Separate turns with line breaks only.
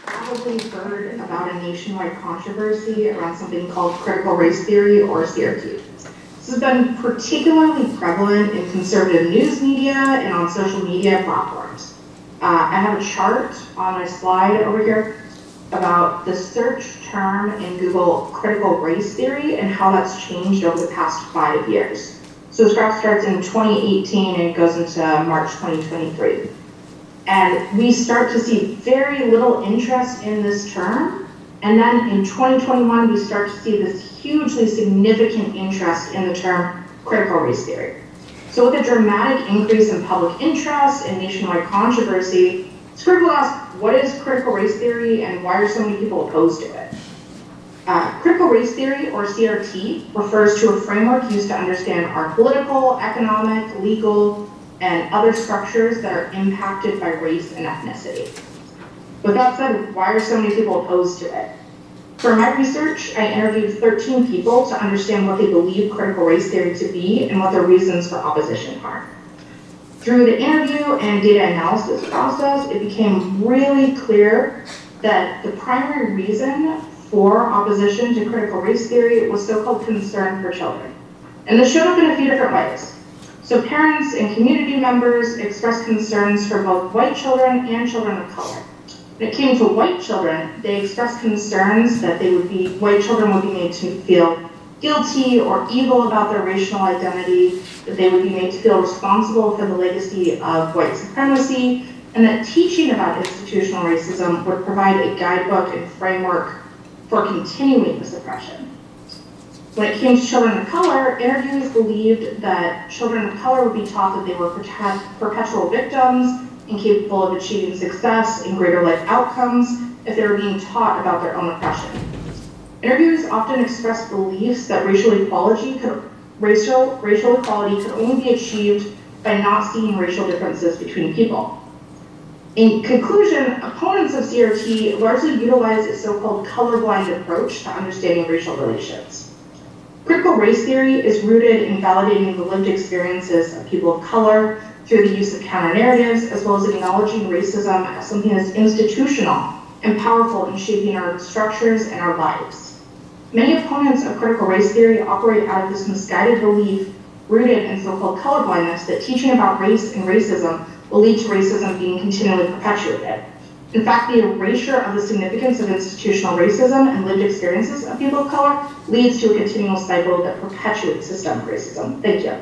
Probably heard about a nationwide controversy around something called critical race theory, or CRT. This has been particularly prevalent in conservative news media and on social media platforms. I have a chart on my slide over here about the search term in Google critical race theory and how that's changed over the past 5 years. So this graph starts in 2018 and goes into March 2023. And we start to see very little interest in this term. And then in 2021, we start to see this hugely significant interest in the term critical race theory. So with a dramatic increase in public interest and nationwide controversy, it's critical to ask, what is critical race theory and why are so many people opposed to it? Critical race theory, or CRT, refers to a framework used to understand our political, economic, legal, and other structures that are impacted by race and ethnicity. With that said, why are so many people opposed to it? For my research, I interviewed 13 people to understand what they believe critical race theory to be and what their reasons for opposition are. Through the interview and data analysis process, it became really clear that the primary reason for opposition to critical race theory was so-called concern for children. And this showed up in a few different ways. So parents and community members expressed concerns for both white children and children of color. When it came to white children, they expressed concerns that white children would be made to feel guilty or evil about their racial identity, that they would be made to feel responsible for the legacy of white supremacy, and that teaching about institutional racism would provide a guidebook and framework for continuing this oppression. When it came to children of color, interviewees believed that children of color would be taught that they were perpetual victims, incapable of achieving success and greater life outcomes if they were being taught about their own oppression. Interviewees often expressed beliefs that racial equality could only be achieved by not seeing racial differences between people. In conclusion, opponents of CRT largely utilize a so-called colorblind approach to understanding racial relations. Critical race theory is rooted in validating the lived experiences of people of color through the use of counter-narratives, as well as acknowledging racism as something that's institutional and powerful in shaping our structures and our lives. Many opponents of critical race theory operate out of this misguided belief rooted in so-called colorblindness that teaching about race and racism will lead to racism being continually perpetuated. In fact, the erasure of the significance of institutional racism and lived experiences of people of color leads to a continual cycle that perpetuates systemic racism. Thank you.